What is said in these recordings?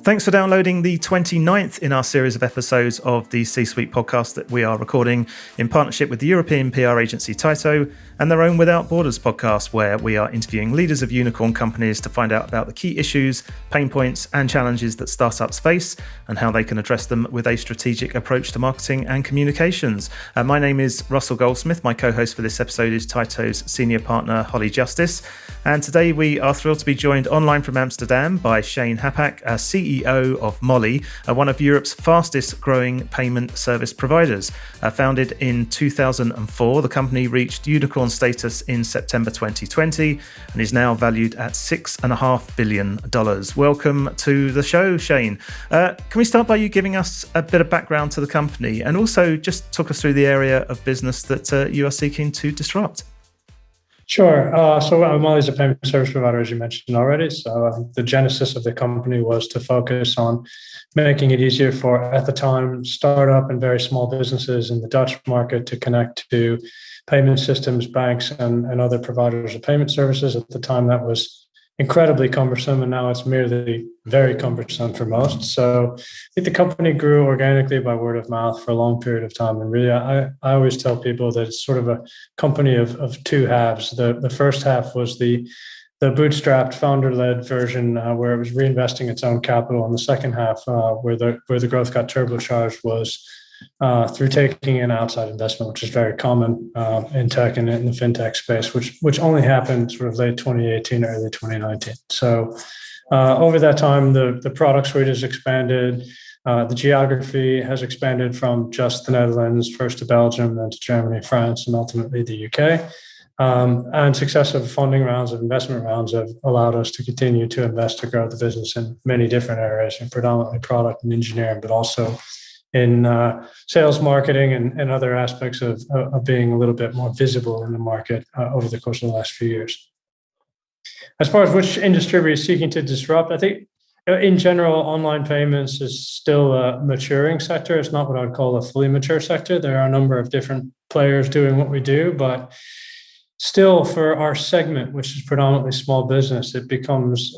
Thanks for downloading the 29th in our series of episodes of the C-Suite podcast that we are recording in partnership with the European PR agency Tyto and their own Without Borders podcast, where we are interviewing leaders of unicorn companies to find out about the key issues, pain points and challenges that startups face and how they can address them with a strategic approach to marketing and communications. My name is Russell Goldsmith. My co-host for this episode is Tyto's senior partner, Holly Justice. And today we are thrilled to be joined online from Amsterdam by Shane Happach, CEO of Mollie, one of Europe's fastest growing payment service providers. Founded in 2004, the company reached unicorn status in September 2020 and is now valued at $6.5 billion. Welcome to the show, Shane. Can we start by you giving us a bit of background to the company and also just talk us through the area of business that you are seeking to disrupt? Sure. So Mollie is a payment service provider, as you mentioned already. So the genesis of the company was to focus on making it easier for, at the time, startup and very small businesses in the Dutch market to connect to payment systems, banks, and other providers of payment services. At the time, that was incredibly cumbersome, and now it's merely very cumbersome for most. So I think the company grew organically by word of mouth for a long period of time. And really, I always tell people that it's sort of a company of two halves. The first half was the bootstrapped founder-led version where it was reinvesting its own capital. And the second half, where the growth got turbocharged, was through taking in outside investment, which is very common in tech and in the fintech space, which only happened sort of late 2018, early 2019. So over that time, the product suite has expanded. The geography has expanded from just the Netherlands, first to Belgium, then to Germany, France, and ultimately the UK. And successive funding rounds of investment rounds have allowed us to continue to invest to grow the business in many different areas, and predominantly product and engineering, but also in sales, marketing, and other aspects of being a little bit more visible in the market over the course of the last few years. As far as which industry we're seeking to disrupt, I think in general, online payments is still a maturing sector. It's not what I'd call a fully mature sector. There are a number of different players doing what we do, but still, for our segment, which is predominantly small business, it becomes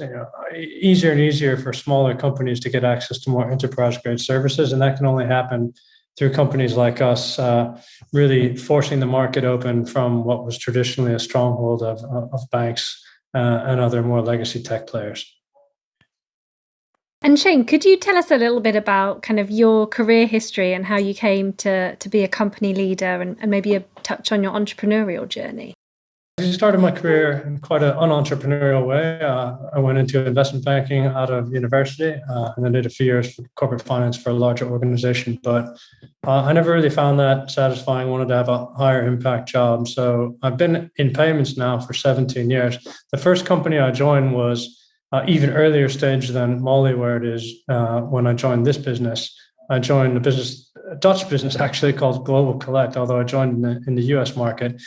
easier and easier for smaller companies to get access to more enterprise-grade services, and that can only happen through companies like us really forcing the market open from what was traditionally a stronghold of banks and other more legacy tech players. And Shane, could you tell us a little bit about kind of your career history and how you came to be a company leader and maybe a touch on your entrepreneurial journey? I started my career in quite an unentrepreneurial way. I went into investment banking out of university and then did a few years for corporate finance for a larger organization. But I never really found that satisfying. I wanted to have a higher impact job. So I've been in payments now for 17 years. The first company I joined was even earlier stage than Mollie, where it is when I joined this business. I joined a Dutch business actually called Global Collect, although I joined in the US market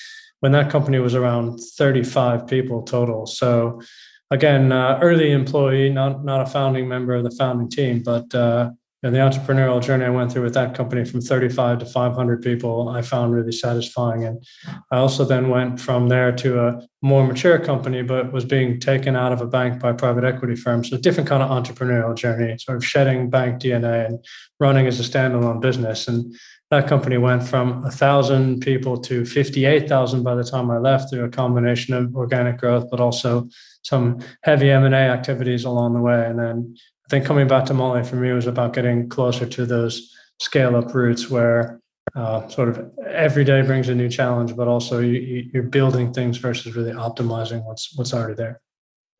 when that company was around 35 people total. So again, early employee, not a founding member of the founding team, but the entrepreneurial journey I went through with that company from 35 to 500 people, I found really satisfying. And I also then went from there to a more mature company, but was being taken out of a bank by a private equity firm. So a different kind of entrepreneurial journey, sort of shedding bank DNA and running as a standalone business. And that company went from 1,000 people to 58,000 by the time I left, through a combination of organic growth, but also some heavy M&A activities along the way. And then I think coming back to Mollie for me was about getting closer to those scale-up routes where sort of every day brings a new challenge, but also you're building things versus really optimizing what's already there.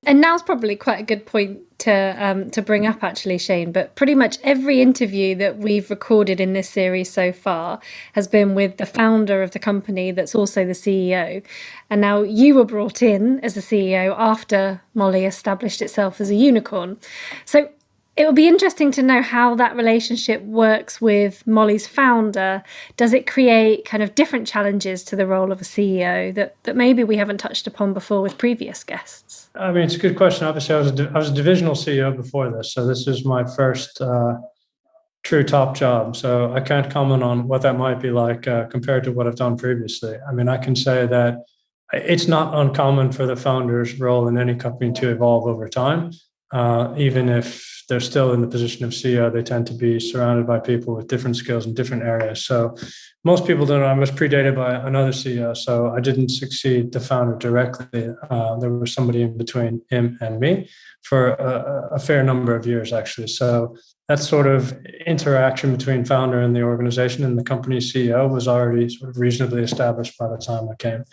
And now's probably quite a good point to bring up, actually, Shane. But pretty much every interview that we've recorded in this series so far has been with the founder of the company that's also the CEO. And now you were brought in as the CEO after Mollie established itself as a unicorn. So it would be interesting to know how that relationship works with Mollie's founder. Does it create kind of different challenges to the role of a CEO that maybe we haven't touched upon before with previous guests? I mean, it's a good question. Obviously, I was a divisional CEO before this, so this is my first true top job. So I can't comment on what that might be like compared to what I've done previously. I mean, I can say that it's not uncommon for the founder's role in any company to evolve over time. even if they're still in the position of CEO, they tend to be surrounded by people with different skills in different areas. So most people don't know. I was predated by another CEO, so I didn't succeed the founder directly. There was somebody in between him and me for a fair number of years, actually. So that sort of interaction between founder and the organization and the company's CEO was already sort of reasonably established by the time I came.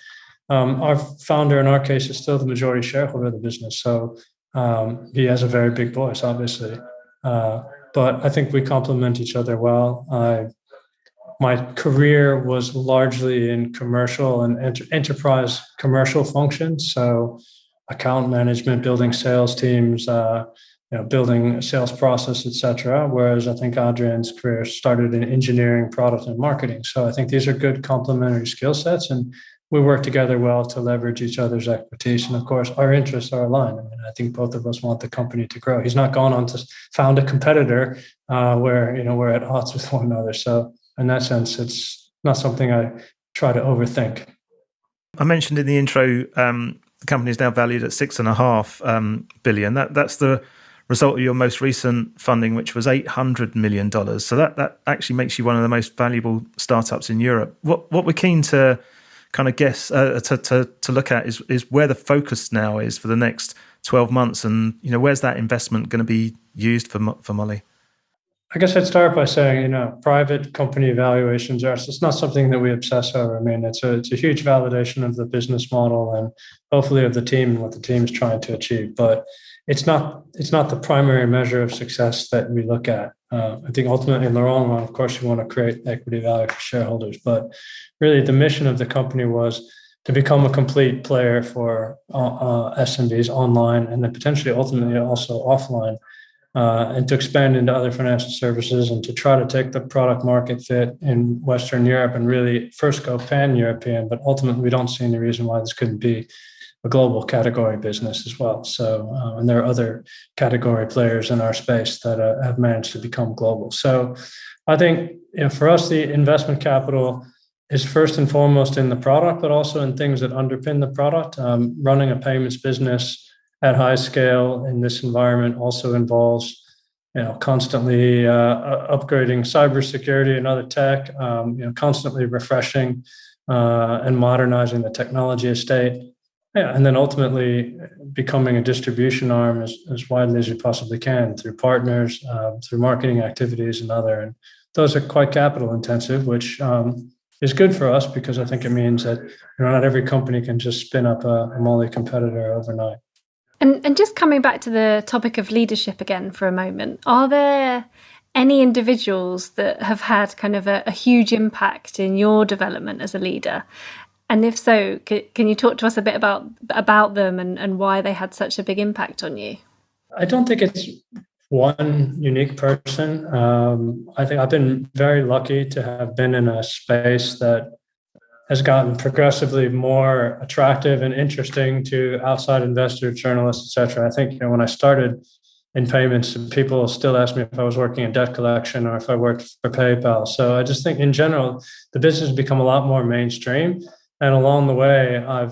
Our founder, in our case, is still the majority shareholder of the business. So he has a very big voice, obviously. But I think we complement each other well. My career was largely in commercial and enterprise commercial functions. So account management, building sales teams, building a sales process, et cetera. Whereas I think Audre's career started in engineering, product, and marketing. So I think these are good complementary skill sets, and we work together well to leverage each other's expertise. And of course, our interests are aligned. I mean, I think both of us want the company to grow. He's not gone on to found a competitor where we're at odds with one another. So in that sense, it's not something I try to overthink. I mentioned in the intro, the company is now valued at $6.5 billion. That's the result of your most recent funding, which was $800 million. So that actually makes you one of the most valuable startups in Europe. What we're keen to kind of guess to look at is where the focus now is for the next 12 months, and where's that investment going to be used for Mollie? I guess I'd start by saying, private company valuations it's not something that we obsess over. I mean, it's a huge validation of the business model and hopefully of the team and what the team is trying to achieve. But it's not the primary measure of success that we look at. I think ultimately in the long run, of course, you want to create equity value for shareholders. But really, the mission of the company was to become a complete player for SMBs online and then potentially ultimately also offline. And to expand into other financial services and to try to take the product market fit in Western Europe and really first go pan-European, but ultimately we don't see any reason why this couldn't be a global category business as well. So, and there are other category players in our space that have managed to become global. So I think for us, the investment capital is first and foremost in the product, but also in things that underpin the product. Running a payments business at high scale in this environment also involves, constantly upgrading cybersecurity and other tech, constantly refreshing and modernizing the technology estate, and then ultimately becoming a distribution arm as widely as you possibly can through partners, through marketing activities and other. And those are quite capital intensive, which is good for us because I think it means that not every company can just spin up a Mollie competitor overnight. And just coming back to the topic of leadership again for a moment, are there any individuals that have had kind of a huge impact in your development as a leader? And if so, can you talk to us a bit about them and why they had such a big impact on you? I don't think it's one unique person. I think I've been very lucky to have been in a space that has gotten progressively more attractive and interesting to outside investors, journalists, et cetera. I think when I started in payments, people still ask me if I was working in debt collection or if I worked for PayPal. So I just think in general, the business has become a lot more mainstream. And along the way, I've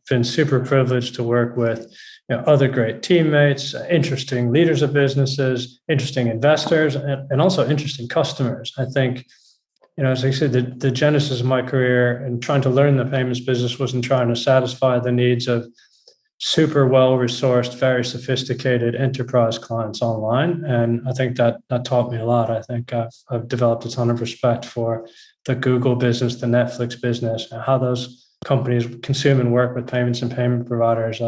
been super privileged to work with other great teammates, interesting leaders of businesses, interesting investors, and also interesting customers. I think as I said, the genesis of my career and trying to learn the payments business wasn't trying to satisfy the needs of super well-resourced, very sophisticated enterprise clients online. And I think that taught me a lot. I think I've developed a ton of respect for the Google business, the Netflix business, how those companies consume and work with payments and payment providers.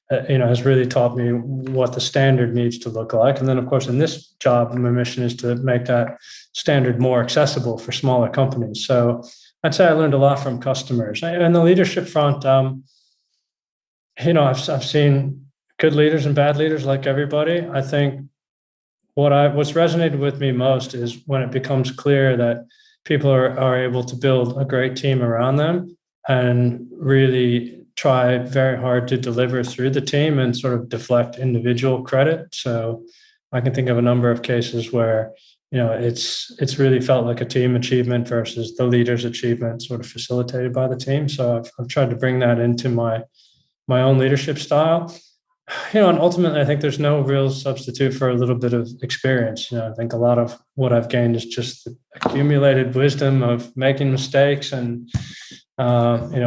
Has really taught me what the standard needs to look like. And then, of course, in this job, my mission is to make that standard more accessible for smaller companies. So I'd say I learned a lot from customers. And the leadership front, I've seen good leaders and bad leaders like everybody. I think what's resonated with me most is when it becomes clear that people are able to build a great team around them and really try very hard to deliver through the team and sort of deflect individual credit. So I can think of a number of cases where, it's really felt like a team achievement versus the leader's achievement sort of facilitated by the team. So I've tried to bring that into my own leadership style. And ultimately, I think there's no real substitute for a little bit of experience. I think a lot of what I've gained is just the accumulated wisdom of making mistakes and,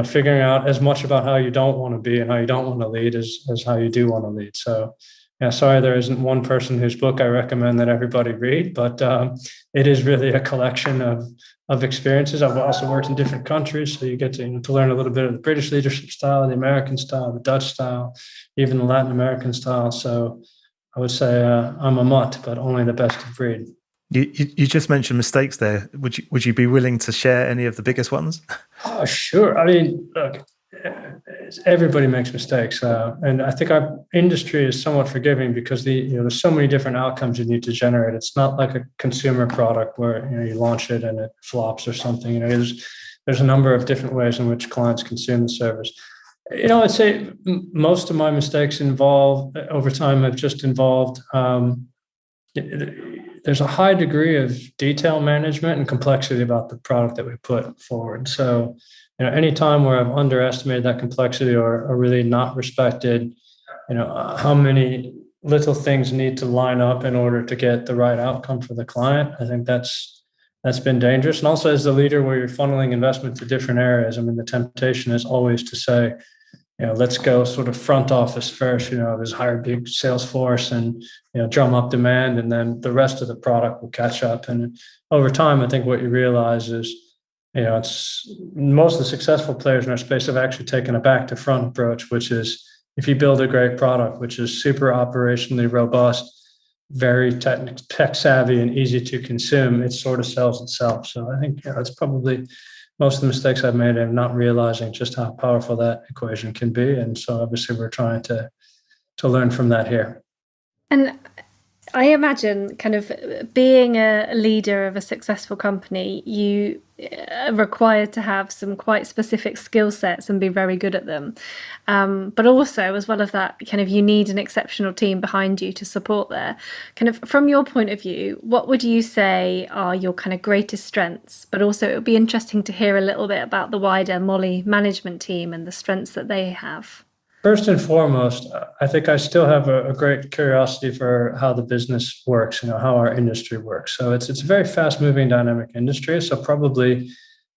figuring out as much about how you don't want to be and how you don't want to lead as how you do want to lead. So, yeah, sorry, there isn't one person whose book I recommend that everybody read, but it is really a collection of experiences. I've also worked in different countries, so you get to learn a little bit of the British leadership style, the American style, the Dutch style, even the Latin American style. So I would say I'm a mutt, but only the best of breed. You just mentioned mistakes there. Would you be willing to share any of the biggest ones? Oh, sure. I mean, look, everybody makes mistakes, and I think our industry is somewhat forgiving because there's so many different outcomes you need to generate. It's not like a consumer product where you launch it and it flops or something. There's a number of different ways in which clients consume the service. I'd say most of my mistakes over time have just involved. There's a high degree of detail management and complexity about the product that we put forward. So, any time where I've underestimated that complexity or really not respected, how many little things need to line up in order to get the right outcome for the client, I think that's been dangerous. And also as the leader where you're funneling investment to different areas, I mean, the temptation is always to say, let's go sort of front office first, just hire a big sales force and, drum up demand, and then the rest of the product will catch up. And over time, I think what you realize is, it's most of the successful players in our space have actually taken a back to front approach, which is if you build a great product, which is super operationally robust, very tech savvy and easy to consume, it sort of sells itself. So I think it's probably most of the mistakes I've made are not realizing just how powerful that equation can be. And so obviously we're trying to learn from that here. And I imagine kind of being a leader of a successful company, you are required to have some quite specific skill sets and be very good at them. But also, as well as that, kind of you need an exceptional team behind you to support there. Kind of from your point of view, what would you say are your kind of greatest strengths? But also it would be interesting to hear a little bit about the wider Mollie management team and the strengths that they have. First and foremost, I think I still have a great curiosity for how the business works, how our industry works. So it's a very fast-moving, dynamic industry. So probably,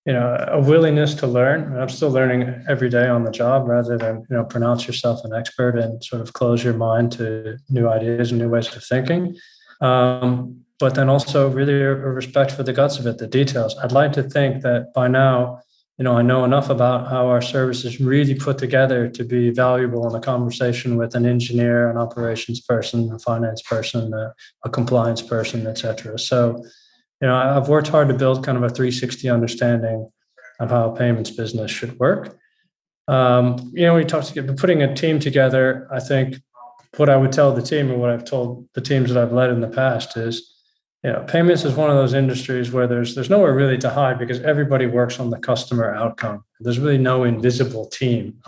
a willingness to learn. I'm still learning every day on the job, rather than pronounce yourself an expert and sort of close your mind to new ideas and new ways of thinking. But then also really a respect for the guts of it, the details. I'd like to think that by now, I know enough about how our service is really put together to be valuable in a conversation with an engineer, an operations person, a finance person, a compliance person, et cetera. So, I've worked hard to build kind of a 360 understanding of how a payments business should work. We talked about putting a team together. I think what I would tell the team, or what I've told the teams that I've led in the past, is payments is one of those industries where there's nowhere really to hide because everybody works on the customer outcome. There's really no invisible team.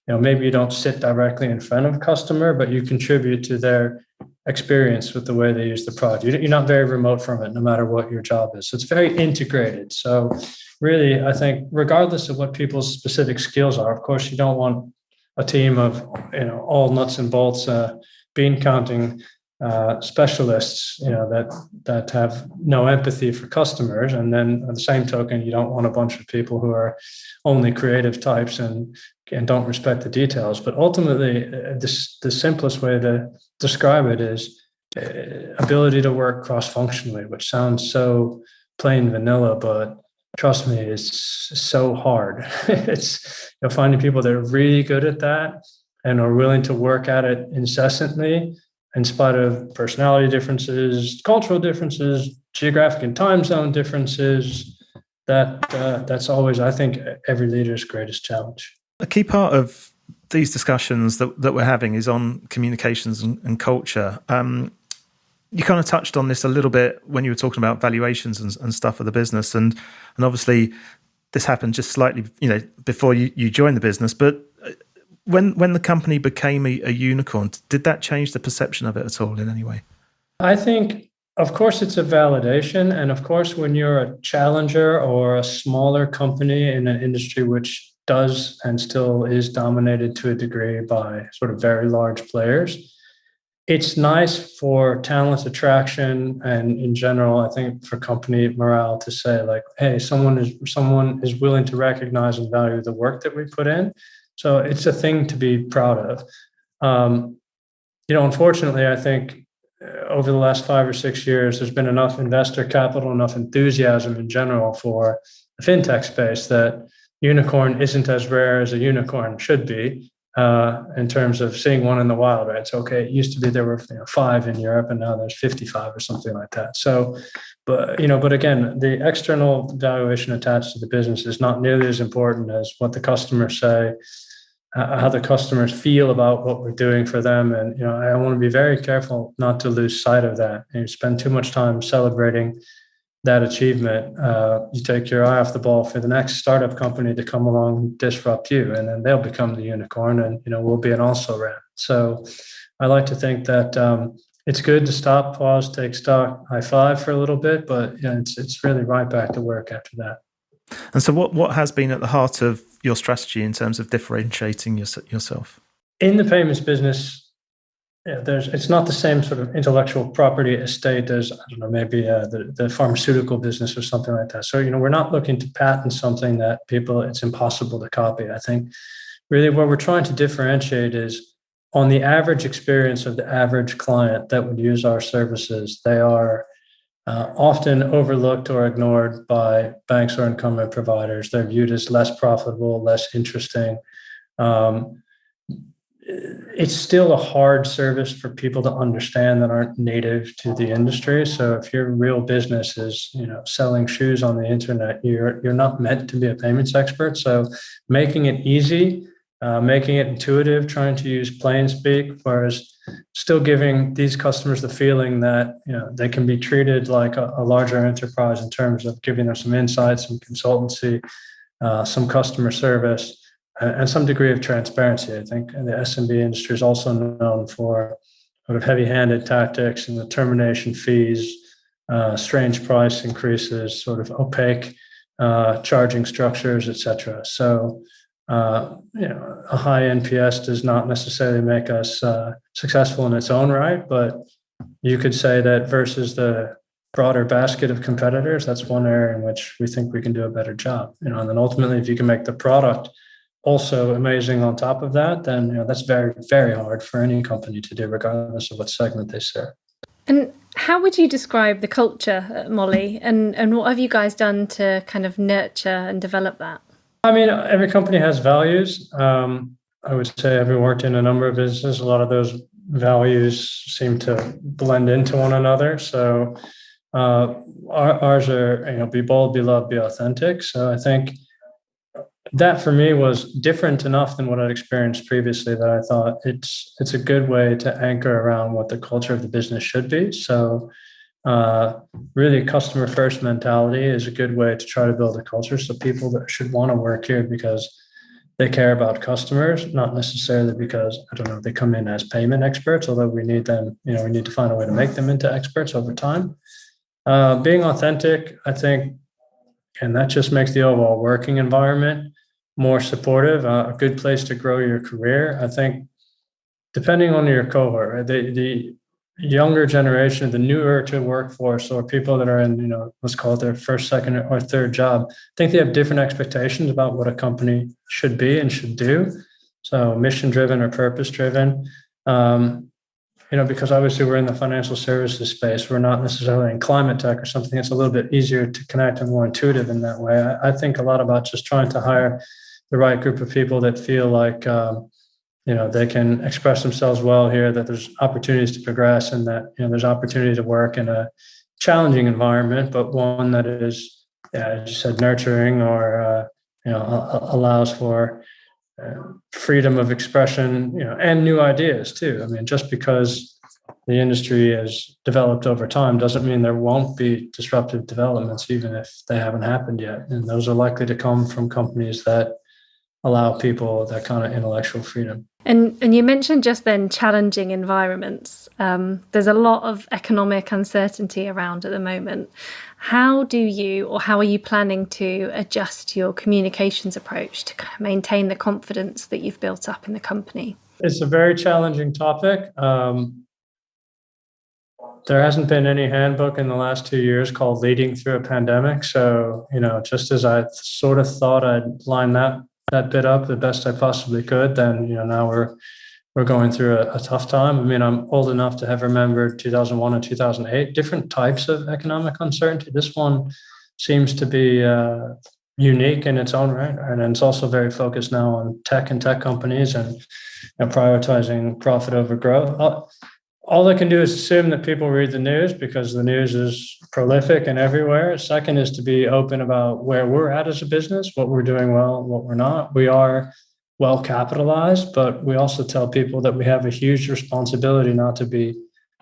Maybe you don't sit directly in front of a customer, but you contribute to their experience with the way they use the product. You're not very remote from it, no matter what your job is. So it's very integrated. So really, I think regardless of what people's specific skills are, of course, you don't want a team of all nuts and bolts bean counting specialists, that have no empathy for customers. And then on the same token, you don't want a bunch of people who are only creative types and don't respect the details. But ultimately, the simplest way to describe it is ability to work cross-functionally, which sounds so plain vanilla, but trust me, it's so hard. It's finding people that are really good at that and are willing to work at it incessantly, in spite of personality differences, cultural differences, geographic and time zone differences. That's always, I think, every leader's greatest challenge. A key part of these discussions that we're having is on communications and culture. You kind of touched on this a little bit when you were talking about valuations and stuff of the business, and obviously this happened just slightly, before you joined the business, but when the company became a unicorn, did that change the perception of it at all in any way? I think, of course, it's a validation. And of course, when you're a challenger or a smaller company in an industry which does and still is dominated to a degree by sort of very large players. It's nice for talent attraction and in general, I think for company morale to say like, hey, someone is willing to recognize and value the work that we put in. So it's a thing to be proud of. Unfortunately, I think over the last 5 or 6 years, there's been enough investor capital, enough enthusiasm in general for the fintech space that unicorn isn't as rare as a unicorn should be. In terms of seeing one in the wild, right? So, okay, it used to be there were 5 in Europe, and now there's 55 or something like that. So, but again, the external valuation attached to the business is not nearly as important as what the customers say, how the customers feel about what we're doing for them, and I want to be very careful not to lose sight of that. And you spend too much time celebrating that achievement, you take your eye off the ball for the next startup company to come along and disrupt you, and then they'll become the unicorn, and we'll be an also ran. So I like to think that it's good to stop, pause, take stock, high five for a little bit, but it's really right back to work after that. And so what has been at the heart of your strategy in terms of differentiating yourself? In the payments business, it's not the same sort of intellectual property estate as, I don't know, maybe the pharmaceutical business or something like that. So, we're not looking to patent something that it's impossible to copy. I think really what we're trying to differentiate is on the average experience of the average client that would use our services, they are often overlooked or ignored by banks or incumbent providers. They're viewed as less profitable, less interesting. It's still a hard service for people to understand that aren't native to the industry. So if your real business is, selling shoes on the internet, you're not meant to be a payments expert. So making it easy, making it intuitive, trying to use plain speak, whereas still giving these customers the feeling that they can be treated like a larger enterprise in terms of giving them some insights, some consultancy, some customer service, and some degree of transparency. I think the SMB industry is also known for sort of heavy-handed tactics and the termination fees, strange price increases, sort of opaque charging structures, etc. So, a high NPS does not necessarily make us successful in its own right, but you could say that versus the broader basket of competitors, that's one area in which we think we can do a better job. And then ultimately, if you can make the product also amazing on top of that, then that's very, very hard for any company to do, regardless of what segment they serve. And how would you describe the culture at Mollie, and what have you guys done to kind of nurture and develop that? I mean, every company has values. I would say having worked in a number of businesses, a lot of those values seem to blend into one another. So ours are, be bold, be loved, be authentic. So I think that for me was different enough than what I'd experienced previously that I thought it's a good way to anchor around what the culture of the business should be. So really customer first mentality is a good way to try to build a culture. So people that should want to work here because they care about customers, not necessarily because, they come in as payment experts, although we need them, we need to find a way to make them into experts over time. Being authentic, I think, and that just makes the overall working environment more supportive, a good place to grow your career. I think depending on your cohort, right, the younger generation, the newer to workforce, or people that are in, let's call it their first, second, or third job, I think they have different expectations about what a company should be and should do. So mission-driven or purpose-driven. Because obviously we're in the financial services space, we're not necessarily in climate tech or something. It's a little bit easier to connect and more intuitive in that way. I think a lot about just trying to hire the right group of people that feel like, they can express themselves well here, that there's opportunities to progress, and that, there's opportunity to work in a challenging environment, but one that is, as you said, nurturing or, allows for freedom of expression, and new ideas too. I mean, just because the industry has developed over time doesn't mean there won't be disruptive developments, even if they haven't happened yet. And those are likely to come from companies that allow people that kind of intellectual freedom. And you mentioned just then challenging environments. There's a lot of economic uncertainty around at the moment. How are you planning to adjust your communications approach to maintain the confidence that you've built up in the company? It's a very challenging topic. There hasn't been any handbook in the last 2 years called Leading Through a Pandemic. So, just as I sort of thought I'd line that bit up the best I possibly could, then, now we're going through a tough time. I mean, I'm old enough to have remembered 2001 and 2008, different types of economic uncertainty. This one seems to be unique in its own right. And it's also very focused now on tech and tech companies and prioritizing profit over growth. All I can do is assume that people read the news because the news is prolific and everywhere. Second is to be open about where we're at as a business, what we're doing well, what we're not. We are well capitalized, but we also tell people that we have a huge responsibility not to be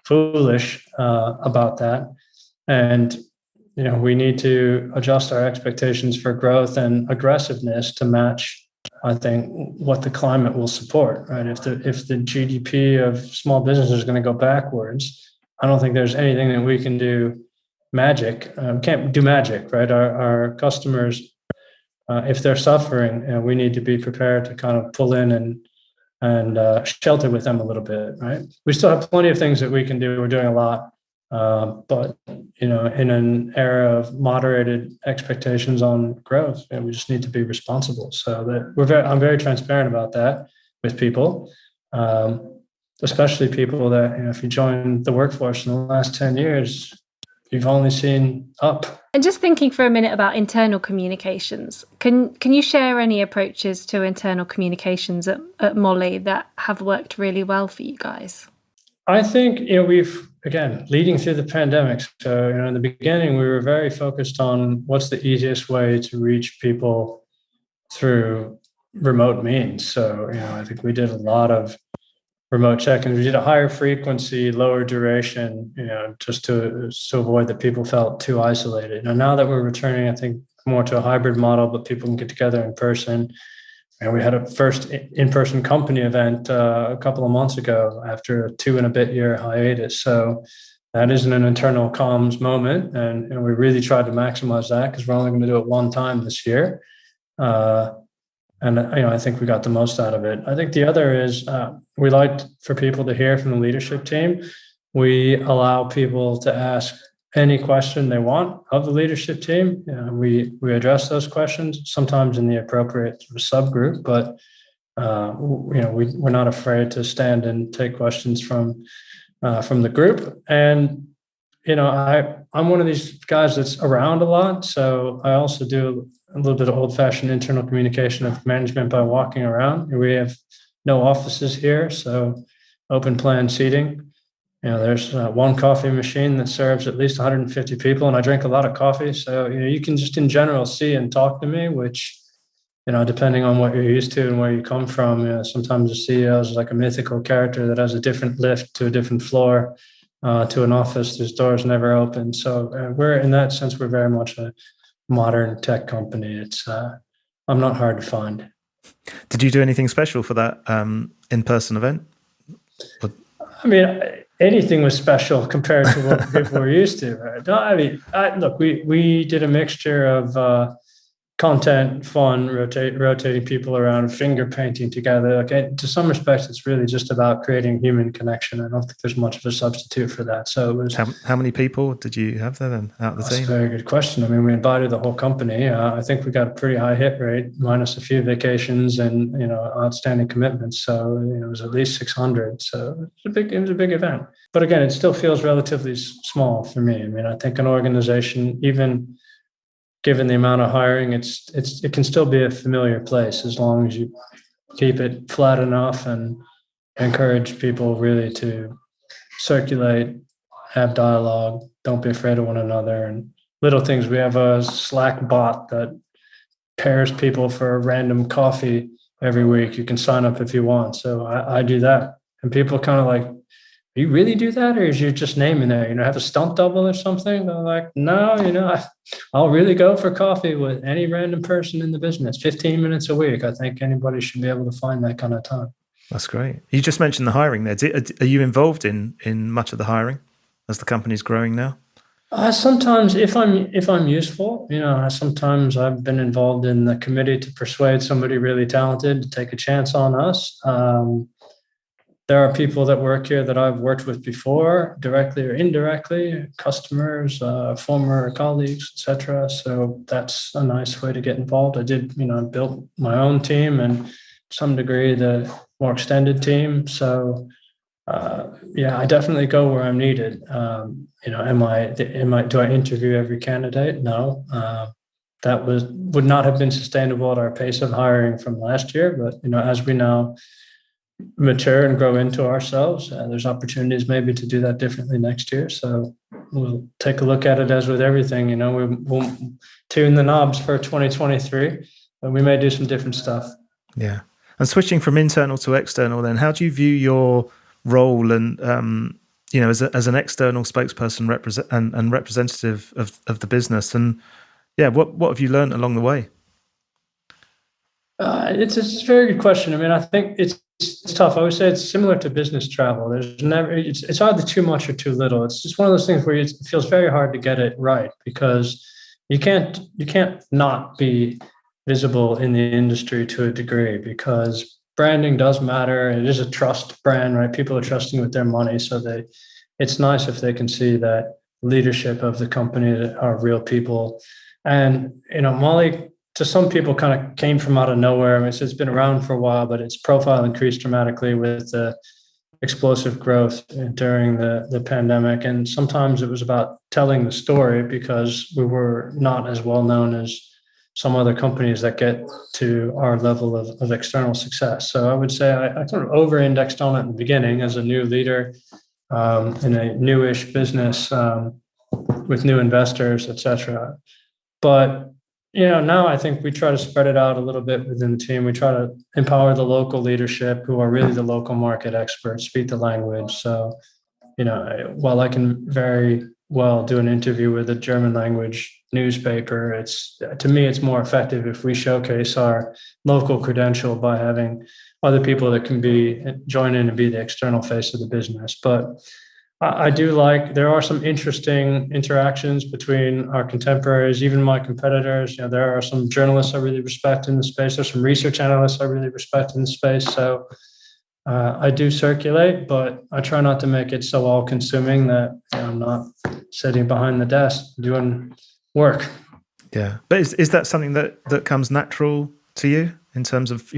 foolish about that. And, we need to adjust our expectations for growth and aggressiveness to match, I think, what the climate will support, right? If the GDP of small business is going to go backwards, I don't think there's anything that we can do can't do magic, right? Our customers, if they're suffering, we need to be prepared to kind of pull in and shelter with them a little bit, right? We still have plenty of things that we can do. We're doing a lot, but in an era of moderated expectations on growth, we just need to be responsible. So that I'm very transparent about that with people, especially people that if you join the workforce in the last 10 years, you've only seen up. And just thinking for a minute about internal communications, can you share any approaches to internal communications at Mollie that have worked really well for you guys? I think, we've, again, leading through the pandemic. So, in the beginning, we were very focused on what's the easiest way to reach people through remote means. So, I think we did a lot of remote check-ins. We did a higher frequency, lower duration, just to avoid that people felt too isolated. And now that we're returning, I think, more to a hybrid model, but people can get together in person. And we had a first in-person company event a couple of months ago after a 2 and a bit year hiatus. So that isn't an internal comms moment. And we really tried to maximize that because we're only going to do it one time this year. And I think we got the most out of it. I think the other is we like for people to hear from the leadership team. We allow people to ask any question they want of the leadership team. We address those questions, sometimes in the appropriate subgroup, but we're not afraid to stand and take questions from the group. And I'm one of these guys that's around a lot, so I also do a little bit of old-fashioned internal communication of management by walking around. We have no offices here, so open plan seating. There's one coffee machine that serves at least 150 people, and I drink a lot of coffee. So, you can just in general see and talk to me, which, depending on what you're used to and where you come from, sometimes the CEO is like a mythical character that has a different lift to a different floor, to an office whose doors never open. So in that sense, we're very much a modern tech company. I'm not hard to find. Did you do anything special for that in-person event? I mean, anything was special compared to what people were used to. Right? No, I mean, look, we did a mixture of content, fun, rotating people around, finger painting together. To some respects, it's really just about creating human connection. I don't think there's much of a substitute for that. So it was. How many people did you have there then out of the team? That's a very good question. I mean, we invited the whole company. I think we got a pretty high hit rate, minus a few vacations and outstanding commitments. So it was at least 600. So it was a big event. But again, it still feels relatively small for me. I mean, I think an organization, even given the amount of hiring, it can still be a familiar place as long as you keep it flat enough and encourage people really to circulate, have dialogue, don't be afraid of one another, and little things. We have a Slack bot that pairs people for a random coffee every week. You can sign up if you want. So I do that. And people kind of like, you really do that? Or is you just naming there, have a stunt double or something? They're like, no, I'll really go for coffee with any random person in the business, 15 minutes a week. I think anybody should be able to find that kind of time. That's great. You just mentioned the hiring there. Are you involved in much of the hiring as the company's growing now? Sometimes if I'm useful, sometimes I've been involved in the committee to persuade somebody really talented to take a chance on us. There are people that work here that I've worked with before, directly or indirectly, customers, former colleagues, etc. So that's a nice way to get involved. I did, built my own team and to some degree the more extended team. So I definitely go where I'm needed. Do I interview every candidate? No. That would not have been sustainable at our pace of hiring from last year. But as we now mature and grow into ourselves, there's opportunities maybe to do that differently next year. So we'll take a look at it as with everything. We'll tune the knobs for 2023, but we may do some different stuff. Yeah. And switching from internal to external, then how do you view your role and as an external spokesperson and representative of the business? And what have you learned along the way? It's a very good question. I mean, I think it's tough. I would say it's similar to business travel. It's either too much or too little. It's just one of those things where it feels very hard to get it right, because you can't not be visible in the industry to a degree, because branding does matter. It is a trust brand, right? People are trusting with their money. So it's nice if they can see that leadership of the company are real people. And, Mollie, to some people, kind of came from out of nowhere. I mean, it's been around for a while, but its profile increased dramatically with the explosive growth during the pandemic. And sometimes it was about telling the story, because we were not as well known as some other companies that get to our level of external success. So I would say I kind of over-indexed on it in the beginning as a new leader in a newish business with new investors, et cetera. But now I think we try to spread it out a little bit within the team. We try to empower the local leadership, who are really the local market experts, speak the language. So, while I can very well do an interview with a German language newspaper, to me, it's more effective if we showcase our local credential by having other people that can join in and be the external face of the business. But I do there are some interesting interactions between our contemporaries, even my competitors. There are some journalists I really respect in the space. There's some research analysts I really respect in the space. So I do circulate, but I try not to make it so all-consuming that I'm not sitting behind the desk doing work. Yeah, but is that something that comes natural to you in terms of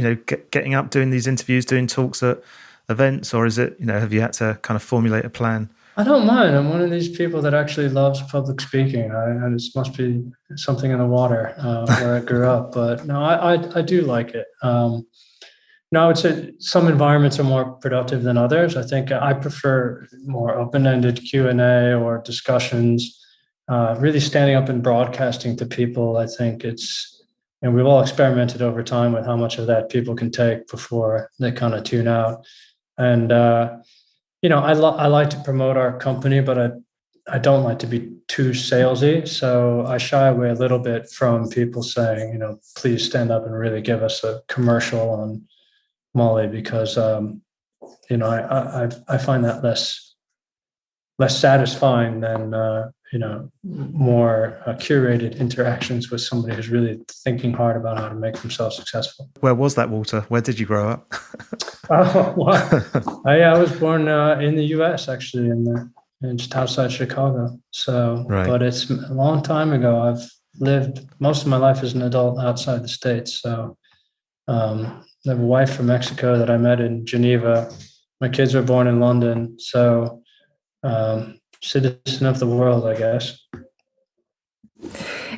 getting up, doing these interviews, doing talks at events, or is it have you had to kind of formulate a plan? I don't mind. I'm one of these people that actually loves public speaking. It must be something in the water where I grew up. But no, I do like it. I would say some environments are more productive than others. I think I prefer more open-ended Q&A or discussions, really standing up and broadcasting to people. I think and we've all experimented over time with how much of that people can take before they kind of tune out. And, I like to promote our company, but I don't like to be too salesy. So I shy away a little bit from people saying, please stand up and really give us a commercial on Mollie, because, I find that less satisfying than, more curated interactions with somebody who's really thinking hard about how to make themselves successful. Where was that, Walter? Where did you grow up? I was born in the U.S., actually, just outside Chicago. So, right. But it's a long time ago. I've lived most of my life as an adult outside the States. So I have a wife from Mexico that I met in Geneva. My kids were born in London. So citizen of the world, I guess.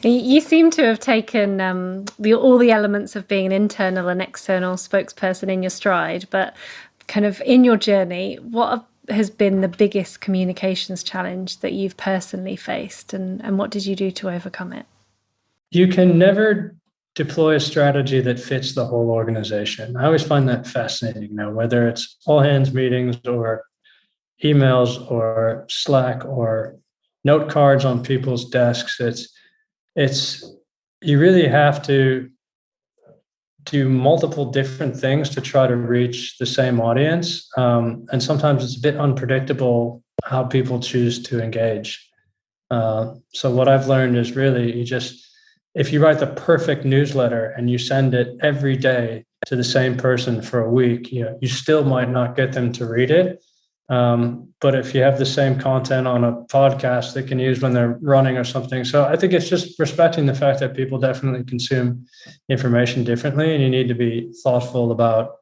You seem to have taken all the elements of being an internal and external spokesperson in your stride, but kind of in your journey, what has been the biggest communications challenge that you've personally faced, and what did you do to overcome it? You can never deploy a strategy that fits the whole organization. I always find that fascinating now, whether it's all hands meetings or emails or Slack or note cards on people's desks. It's you really have to do multiple different things to try to reach the same audience. And sometimes it's a bit unpredictable how people choose to engage. So what I've learned is really if you write the perfect newsletter and you send it every day to the same person for a week, you still might not get them to read it. But if you have the same content on a podcast they can use when they're running or something. So I think it's just respecting the fact that people definitely consume information differently, and you need to be thoughtful about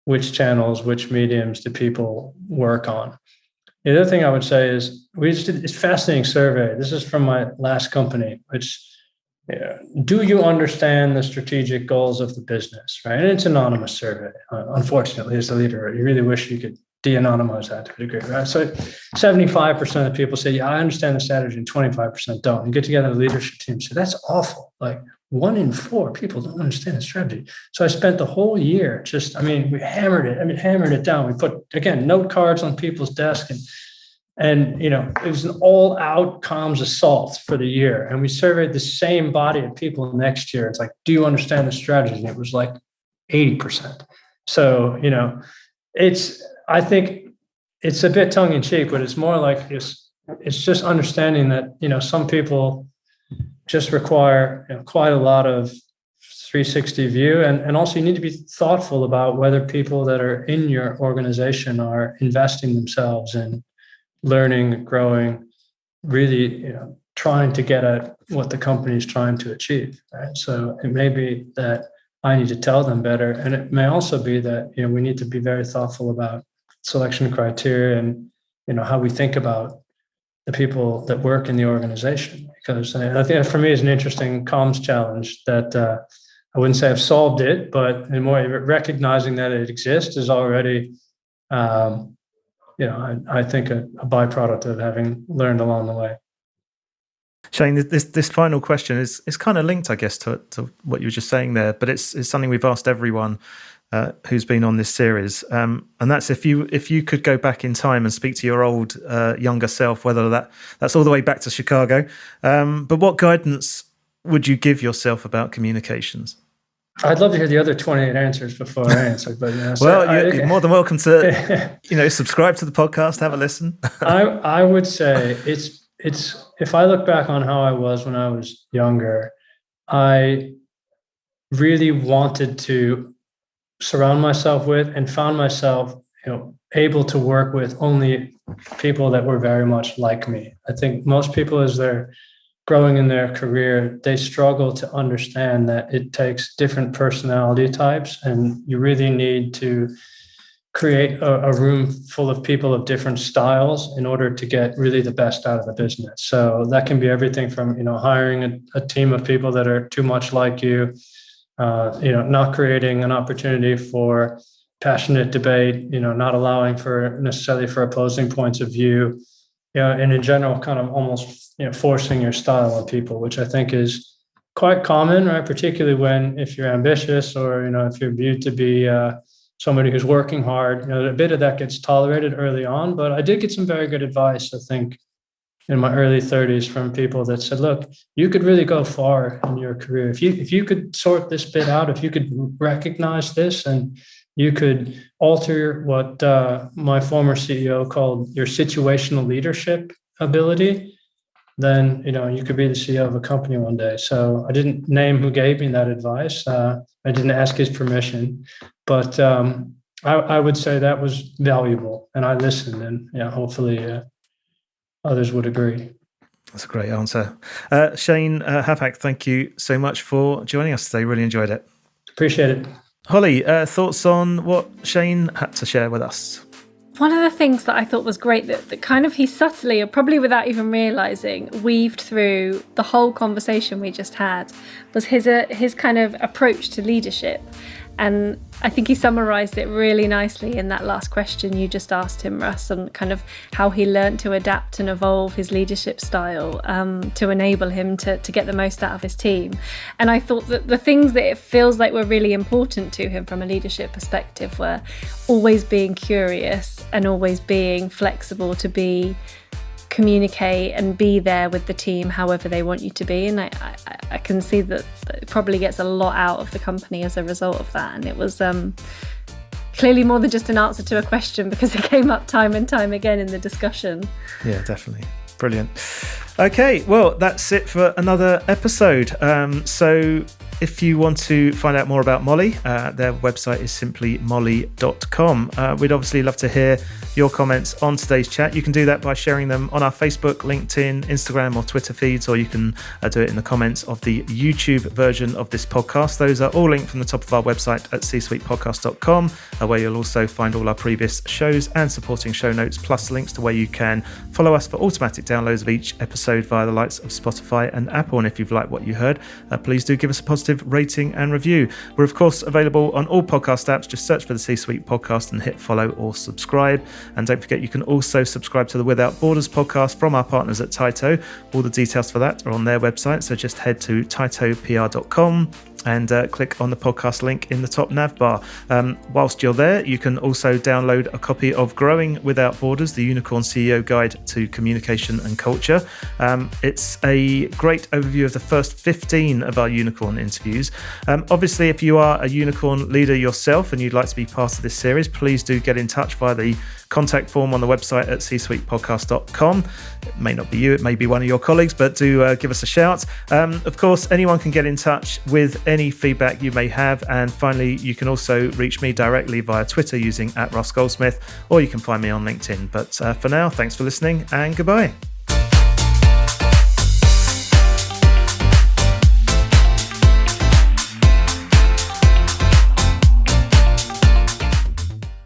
which channels, which mediums do people work on. The other thing I would say is we just did this fascinating survey. This is from my last company, which do you understand the strategic goals of the business, right? And it's an anonymous survey. Unfortunately, as a leader, you really wish you could de-anonymize that to a degree, right? So 75% of people say, yeah, I understand the strategy, and 25% don't. You get together the leadership team, so that's awful. Like 1 in 4 people don't understand the strategy. So I spent the whole year we hammered it down. We put, again, note cards on people's desk, and it was an all-out comms assault for the year. And we surveyed the same body of people next year. It's like, do you understand the strategy? And it was like 80%. So, I think it's a bit tongue in cheek, but it's more like it's just understanding that, some people just require quite a lot of 360 view. And also you need to be thoughtful about whether people that are in your organization are investing themselves in learning, growing, really, trying to get at what the company is trying to achieve. Right? So it may be that I need to tell them better. And it may also be that, we need to be very thoughtful about selection criteria and, how we think about the people that work in the organization. Because I think for me is an interesting comms challenge that I wouldn't say I've solved it, but in more recognizing that it exists is already, I think a byproduct of having learned along the way. Shane, this final question is kind of linked, I guess, to what you were just saying there, but it's something we've asked everyone who's been on this series, and that's if you could go back in time and speak to your old younger self, whether that's all the way back to Chicago, but what guidance would you give yourself about communications? I'd love to hear the other 28 answers before I answer, but you're more than welcome to subscribe to the podcast, have a listen. I would say it's if I look back on how I was when I was younger, I really wanted to surround myself with and found myself, able to work with only people that were very much like me. I think most people, as they're growing in their career, they struggle to understand that it takes different personality types, and you really need to create a room full of people of different styles in order to get really the best out of the business. So that can be everything from, hiring a team of people that are too much like you, not creating an opportunity for passionate debate, not allowing for necessarily for opposing points of view, and in general, kind of almost, forcing your style on people, which I think is quite common, right? Particularly if you're ambitious or, if you're viewed to be somebody who's working hard, a bit of that gets tolerated early on. But I did get some very good advice, I think, in my early 30s from people that said, look, you could really go far in your career. If you could sort this bit out, if you could recognize this, and you could alter what my former CEO called your situational leadership ability, then, you could be the CEO of a company one day. So I didn't name who gave me that advice. I didn't ask his permission, but I would say that was valuable, and I listened, and hopefully others would agree. That's a great answer. Shane Happach, thank you so much for joining us today. Really enjoyed it. Appreciate it. Holly, thoughts on what Shane had to share with us? One of the things that I thought was great that kind of he subtly, or probably without even realising, weaved through the whole conversation we just had was his kind of approach to leadership. And I think he summarised it really nicely in that last question you just asked him, Russ, on kind of how he learned to adapt and evolve his leadership style to enable him to get the most out of his team. And I thought that the things that it feels like were really important to him from a leadership perspective were always being curious and always being flexible to communicate and be there with the team however they want you to be. And I can see that it probably gets a lot out of the company as a result of that. And it was clearly more than just an answer to a question, because it came up time and time again in the discussion. Yeah, definitely. Brilliant. Okay, well, that's it for another episode. So if you want to find out more about Mollie, their website is simply mollie.com. We'd obviously love to hear your comments on today's chat. You can do that by sharing them on our Facebook, LinkedIn, Instagram or Twitter feeds, or you can do it in the comments of the YouTube version of this podcast. Those are all linked from the top of our website at csuitepodcast.com, where you'll also find all our previous shows and supporting show notes, plus links to where you can follow us for automatic downloads of each episode via the likes of Spotify and Apple. And if you've liked what you heard, please do give us a positive rating and review. We're of course available on all podcast apps. Just search for the C-Suite podcast and hit follow or subscribe. And don't forget, you can also subscribe to the Without Borders podcast from our partners at Tyto. All the details for that are on their website, so just head to tytopr.com and click on the podcast link in the top nav bar. Whilst you're there, you can also download a copy of Growing Without Borders, the Unicorn CEO Guide to Communication and Culture. It's a great overview of the first 15 of our unicorn interviews. Obviously, if you are a unicorn leader yourself and you'd like to be part of this series, please do get in touch via the contact form on the website at csuitepodcast.com. It may not be you, it may be one of your colleagues, but do give us a shout. Of course, anyone can get in touch with any feedback you may have. And finally, you can also reach me directly via Twitter using @Ross Goldsmith, or you can find me on LinkedIn. But for now, thanks for listening and goodbye.